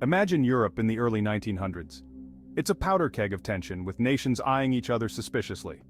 Imagine Europe in the early 1900s. It's a powder keg of tension, with nations eyeing each other suspiciously.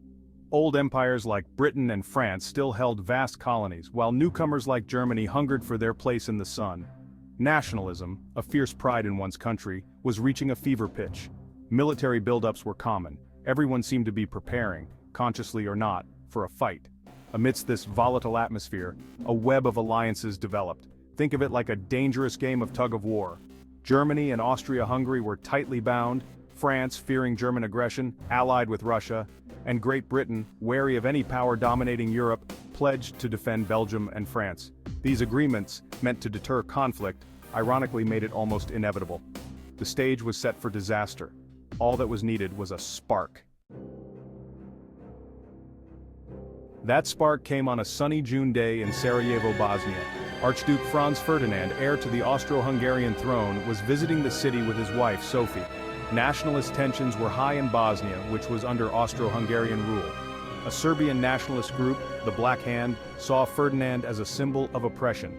Old empires like Britain and France still held vast colonies, while newcomers like Germany hungered for their place in the sun. Nationalism, a fierce pride in one's country, was reaching a fever pitch. Military buildups were common. Everyone seemed to be preparing, consciously or not, for a fight. Amidst this volatile atmosphere, a web of alliances developed. Think of it like a dangerous game of tug-of-war. Germany and Austria-Hungary were tightly bound, France, fearing German aggression, allied with Russia, and Great Britain, wary of any power dominating Europe, pledged to defend Belgium and France. These agreements, meant to deter conflict, ironically made it almost inevitable. The stage was set for disaster. All that was needed was a spark. That spark came on a sunny June day in Sarajevo, Bosnia. Archduke Franz Ferdinand, heir to the Austro-Hungarian throne, was visiting the city with his wife, Sophie. Nationalist tensions were high in Bosnia, which was under Austro-Hungarian rule. A Serbian nationalist group, the Black Hand, saw Ferdinand as a symbol of oppression.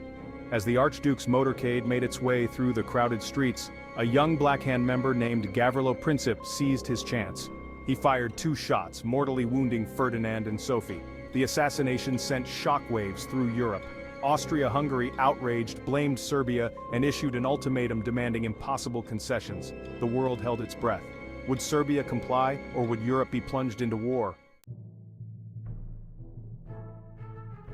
As the Archduke's motorcade made its way through the crowded streets, a young Black Hand member named Gavrilo Princip seized his chance. He fired 2 shots, mortally wounding Ferdinand and Sophie. The assassination sent shockwaves through Europe. Austria-Hungary, outraged, blamed Serbia and issued an ultimatum demanding impossible concessions. The world held its breath. Would Serbia comply, or would Europe be plunged into war?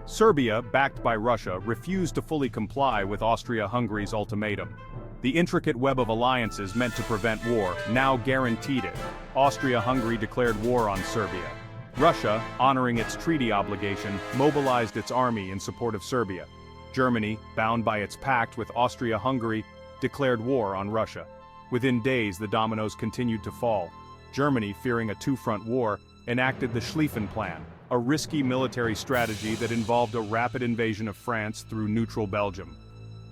Serbia, backed by Russia, refused to fully comply with Austria-Hungary's ultimatum. The intricate web of alliances meant to prevent war now guaranteed it. Austria-Hungary declared war on Serbia. Russia, honoring its treaty obligation, mobilized its army in support of Serbia. Germany, bound by its pact with Austria-Hungary, declared war on Russia. Within days, the dominoes continued to fall. Germany, fearing a 2-front war, enacted the Schlieffen Plan, a risky military strategy that involved a rapid invasion of France through neutral Belgium.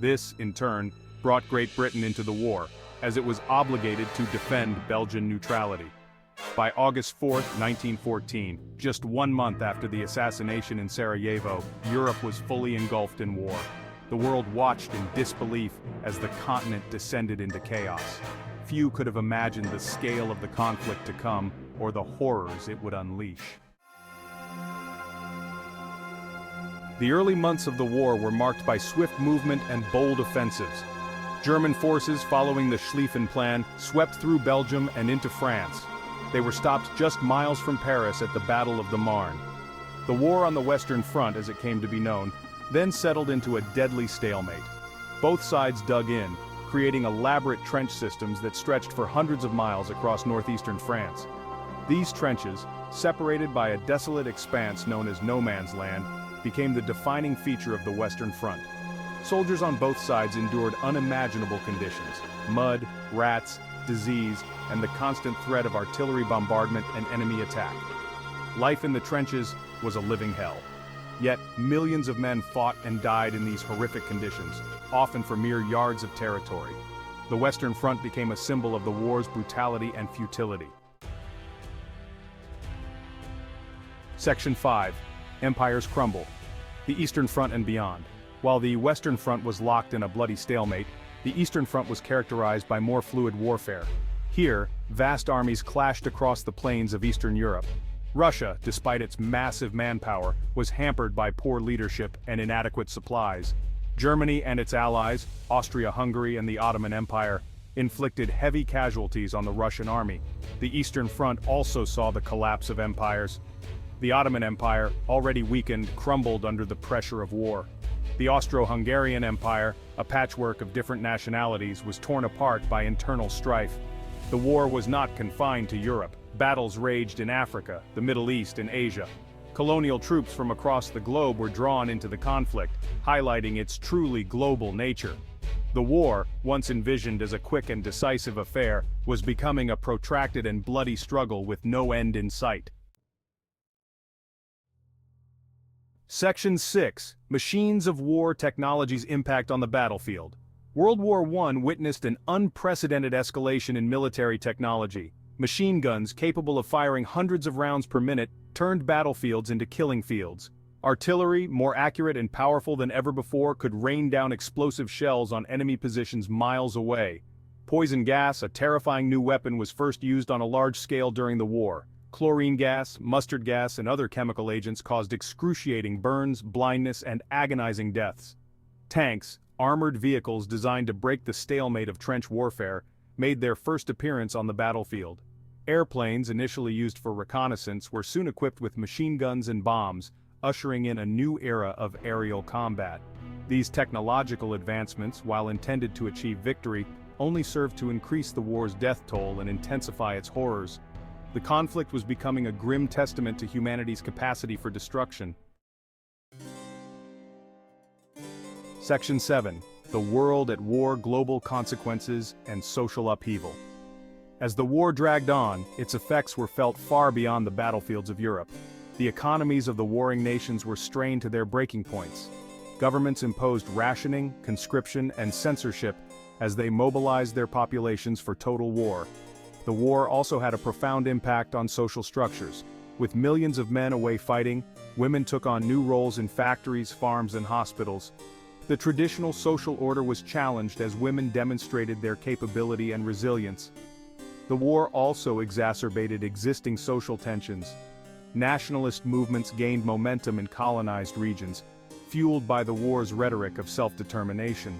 This, in turn, brought Great Britain into the war, as it was obligated to defend Belgian neutrality. By August 4, 1914, just 1 month after the assassination in Sarajevo, Europe was fully engulfed in war. The world watched in disbelief as the continent descended into chaos. Few could have imagined the scale of the conflict to come, or the horrors it would unleash. The early months of the war were marked by swift movement and bold offensives. German forces, following the Schlieffen Plan, swept through Belgium and into France. They were stopped just miles from Paris at the Battle of the Marne. The war on the Western Front, as it came to be known, then settled into a deadly stalemate. Both sides dug in, creating elaborate trench systems that stretched for hundreds of miles across northeastern France. These trenches, separated by a desolate expanse known as no man's land, became the defining feature of the Western Front. Soldiers on both sides endured unimaginable conditions: mud, rats, disease, and the constant threat of artillery bombardment and enemy attack. Life in the trenches was a living hell. Yet, millions of men fought and died in these horrific conditions, often for mere yards of territory. The Western Front became a symbol of the war's brutality and futility. Section 5. Empires crumble. The Eastern Front and beyond. While the Western Front was locked in a bloody stalemate, the Eastern Front was characterized by more fluid warfare. Here, vast armies clashed across the plains of Eastern Europe. Russia, despite its massive manpower, was hampered by poor leadership and inadequate supplies. Germany and its allies, Austria-Hungary and the Ottoman Empire, inflicted heavy casualties on the Russian army. The Eastern Front also saw the collapse of empires. The Ottoman Empire, already weakened, crumbled under the pressure of war. The Austro-Hungarian Empire, a patchwork of different nationalities, was torn apart by internal strife. The war was not confined to Europe. Battles raged in Africa, the Middle East, and Asia. Colonial troops from across the globe were drawn into the conflict, highlighting its truly global nature. The war, once envisioned as a quick and decisive affair, was becoming a protracted and bloody struggle with no end in sight. Section 6. Machines of War Technology's Impact on the Battlefield. World War I witnessed an unprecedented escalation in military technology. Machine guns capable of firing hundreds of rounds per minute turned battlefields into killing fields. Artillery, more accurate and powerful than ever before, could rain down explosive shells on enemy positions miles away. Poison gas, a terrifying new weapon, was first used on a large scale during the war. Chlorine gas, mustard gas, and other chemical agents caused excruciating burns, blindness, and agonizing deaths. Tanks, armored vehicles designed to break the stalemate of trench warfare, made their first appearance on the battlefield. Airplanes, initially used for reconnaissance, were soon equipped with machine guns and bombs, ushering in a new era of aerial combat. These technological advancements, while intended to achieve victory, only served to increase the war's death toll and intensify its horrors. The conflict was becoming a grim testament to humanity's capacity for destruction. Section 7. The World at War: Global Consequences and Social Upheaval. As the war dragged on, its effects were felt far beyond the battlefields of Europe. The economies of the warring nations were strained to their breaking points. Governments imposed rationing, conscription, and censorship as they mobilized their populations for total war. The war also had a profound impact on social structures. With millions of men away fighting, women took on new roles in factories, farms, and hospitals. The traditional social order was challenged as women demonstrated their capability and resilience. The war also exacerbated existing social tensions. Nationalist movements gained momentum in colonized regions, fueled by the war's rhetoric of self-determination.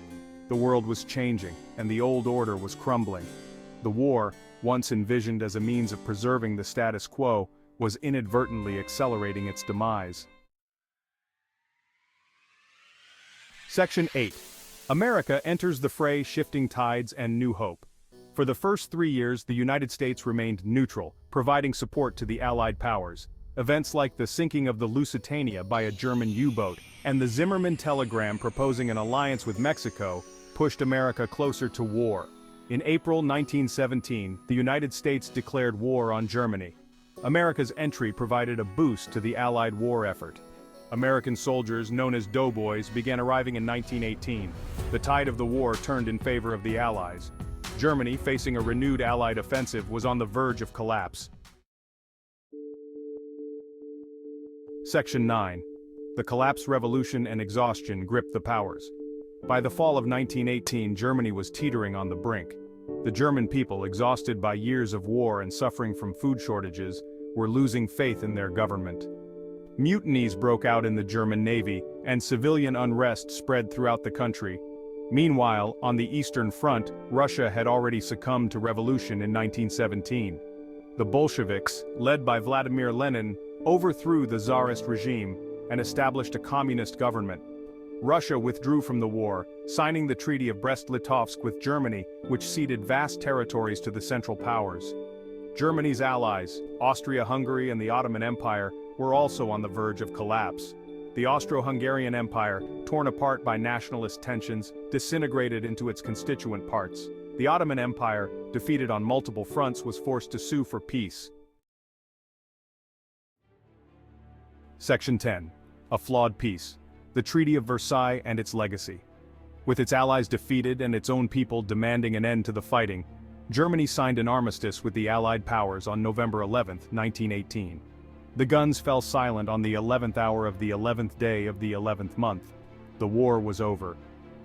The world was changing, and the old order was crumbling. The war, once envisioned as a means of preserving the status quo, was inadvertently accelerating its demise. Section 8. America enters the fray, shifting tides and new hope. For the first 3 years, the United States remained neutral, providing support to the Allied powers. Events like the sinking of the Lusitania by a German U-boat and the Zimmermann telegram proposing an alliance with Mexico pushed America closer to war. In April 1917, the United States declared war on Germany. America's entry provided a boost to the Allied war effort. American soldiers, known as doughboys, began arriving in 1918. The tide of the war turned in favor of the Allies. Germany, facing a renewed Allied offensive, was on the verge of collapse. Section 9. The collapse, revolution, and exhaustion gripped the powers. By the fall of 1918, Germany was teetering on the brink. The German people, exhausted by years of war and suffering from food shortages, were losing faith in their government. Mutinies broke out in the German Navy, and civilian unrest spread throughout the country. Meanwhile, on the Eastern Front, Russia had already succumbed to revolution in 1917. The Bolsheviks, led by Vladimir Lenin, overthrew the Tsarist regime and established a communist government. Russia withdrew from the war, signing the Treaty of Brest-Litovsk with Germany, which ceded vast territories to the Central Powers. Germany's allies, Austria-Hungary and the Ottoman Empire, were also on the verge of collapse. The Austro-Hungarian Empire, torn apart by nationalist tensions, disintegrated into its constituent parts. The Ottoman Empire, defeated on multiple fronts, was forced to sue for peace. Section 10. A flawed peace. The Treaty of Versailles and its legacy. With its allies defeated and its own people demanding an end to the fighting, Germany signed an armistice with the Allied powers on November 11, 1918. The guns fell silent on the 11th hour of the 11th day of the 11th month. The war was over.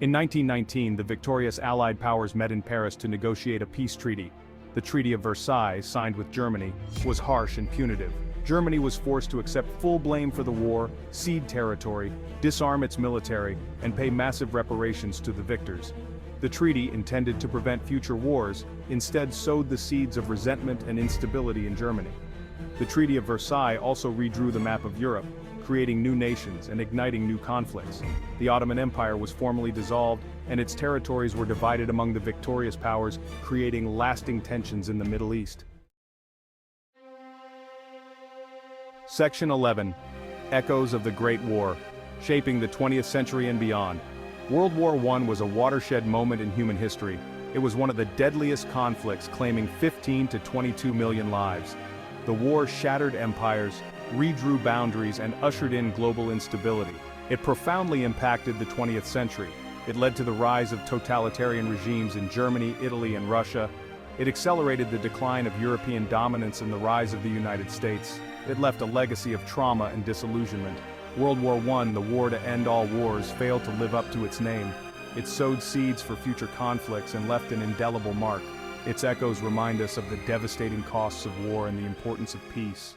In 1919, the victorious Allied powers met in Paris to negotiate a peace treaty. The Treaty of Versailles, signed with Germany, was harsh and punitive. Germany was forced to accept full blame for the war, cede territory, disarm its military, and pay massive reparations to the victors. The treaty, intended to prevent future wars, instead sowed the seeds of resentment and instability in Germany. The Treaty of Versailles also redrew the map of Europe, creating new nations and igniting new conflicts. The Ottoman Empire was formally dissolved, and its territories were divided among the victorious powers, creating lasting tensions in the Middle East. Section 11. Echoes of the Great War, shaping the 20th century and beyond. World War I was a watershed moment in human history. It was one of the deadliest conflicts, claiming 15 to 22 million lives. The war shattered empires, redrew boundaries, and ushered in global instability. It profoundly impacted the 20th century. It led to the rise of totalitarian regimes in Germany, Italy, and Russia. It accelerated the decline of European dominance and the rise of the United States. It left a legacy of trauma and disillusionment. World War I, the war to end all wars, failed to live up to its name. It sowed seeds for future conflicts and left an indelible mark. Its echoes remind us of the devastating costs of war and the importance of peace.